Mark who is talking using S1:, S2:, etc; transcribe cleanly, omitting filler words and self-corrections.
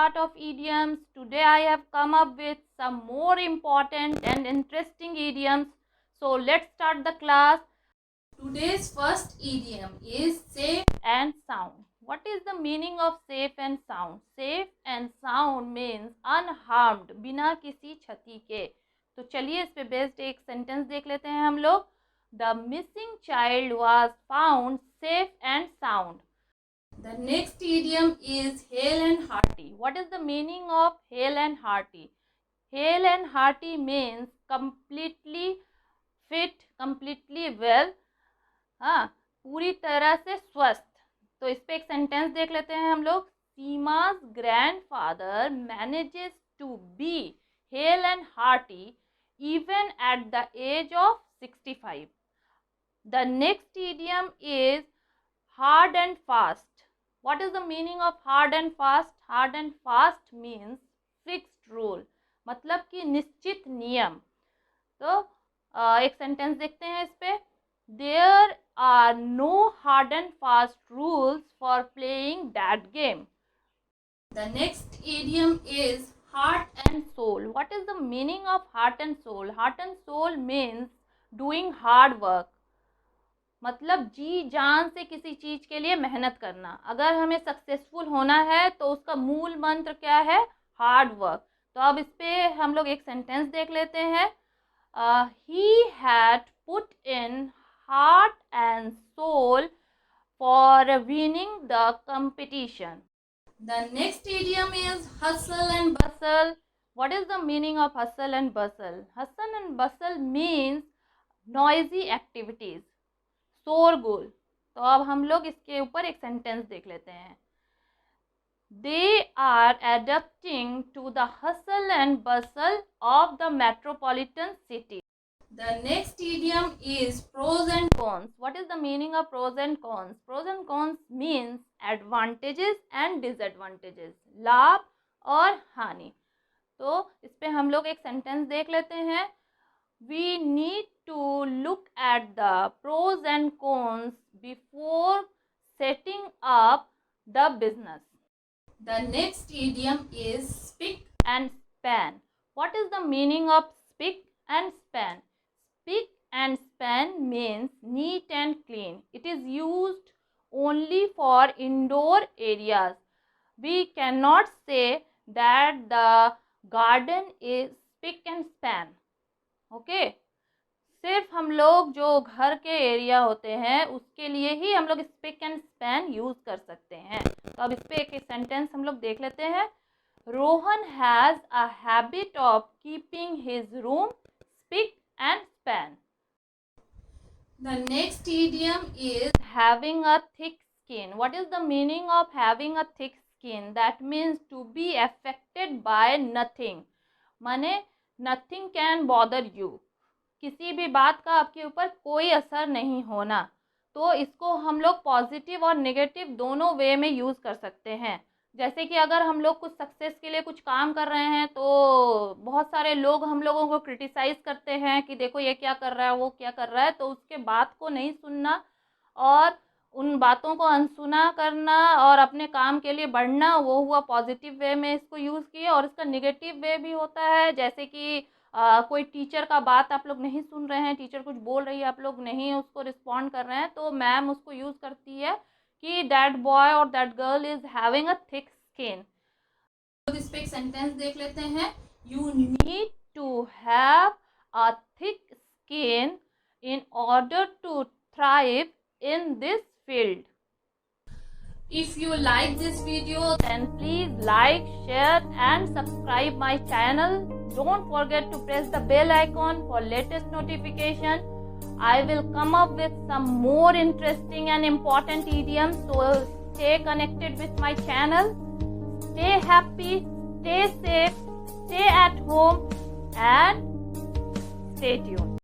S1: part of idioms. Today I have come up with some more important and interesting idioms. So let's start the class. Today's first idiom is safe and sound. What is the meaning of safe and sound? Safe and sound means unharmed, बिना किसी क्षति के. तो चलिए इस पे based एक sentence देख लेते हैं हम लोग. The missing child was found safe and sound. The next idiom is hale and hearty. What is the meaning of hale and hearty? Hale and hearty means completely fit, completely well, हाँ, पूरी तरह से स्वस्थ. तो इस पे एक sentence देख लेते हैं हम लोग. Sima's grandfather manages to be hale and hearty even at the age of 65. The next idiom is hard and fast. What is the meaning of hard and fast? Hard and fast means fixed rule, मतलब कि निश्चित नियम. तो एक sentence देखते हैं इस पे. There are no hard and fast rules for playing that game. The next idiom is heart and soul. What is the meaning of heart and soul? Heart and soul means doing hard work. मतलब जी जान से किसी चीज के लिए मेहनत करना. अगर हमें सक्सेसफुल होना है तो उसका मूल मंत्र क्या है? Hard work. तो अब इस पे हम लोग एक सेंटेंस देख लेते हैं. He had put in heart and soul for winning the competition. The next idiom is hustle and bustle. What is the meaning of hustle and bustle? Hustle and bustle means noisy activities, शोरगुल. तो अब हम लोग इसके ऊपर एक sentence देख लेते हैं. They are adapting to the hustle and bustle of the metropolitan city. The next idiom is pros and cons. What is the meaning of pros and cons? Pros and cons means advantages and disadvantages, लाभ और हानि. तो इस पे हम लोग एक sentence देख लेते हैं. We need to look at the pros and cons before setting up the business. The next idiom is spick and span. What is the meaning of spick and span? Spick and span means neat and clean. It is used only for indoor areas. We cannot say that the garden is spick and span. Okay, सिर्फ हम लोग जो घर के area होते हैं उसके लिए ही हम लोग स्पिक एंड स्पैन यूज कर सकते हैं. तो अब इस पे एक सेंटेंस हम लोग देख लेते हैं. Rohan has a habit of keeping his room spick and span. The next idiom is having a thick skin. What is the meaning of having a thick skin? That means to be affected by nothing. माने nothing can bother you, किसी भी बात का आपके ऊपर कोई असर नहीं होना. तो इसको हम लोग पॉजिटिव और नेगेटिव दोनों वे में यूज़ कर सकते हैं. जैसे कि अगर हम लोग कुछ सक्सेस के लिए कुछ काम कर रहे हैं तो बहुत सारे लोग हम लोगों को क्रिटिसाइज़ करते हैं कि देखो ये क्या कर रहा है, वो क्या कर रहा है. तो उसके बात को नहीं सुनना और उन बातों को अनसुना करना और अपने काम के लिए बढ़ना, वो हुआ पॉजिटिव वे में इसको यूज़ किए. और इसका नेगेटिव वे भी होता है, जैसे कि कोई टीचर का बात आप लोग नहीं सुन रहे हैं, टीचर कुछ बोल रही है, आप लोग नहीं उसको रिस्पॉन्ड कर रहे हैं, तो मैम उसको यूज़ करती है कि दैट बॉय और that girl is having a thick skin. तो इस पे एक सेंटेंस देख लेते हैं. You need to have a thick skin in order to thrive in this field. If you like this video, then please like, share and subscribe my channel. Don't forget to press the bell icon for latest notification. I will come up with some more interesting and important idioms, so stay connected with my channel. Stay happy, stay safe, stay at home and stay tuned.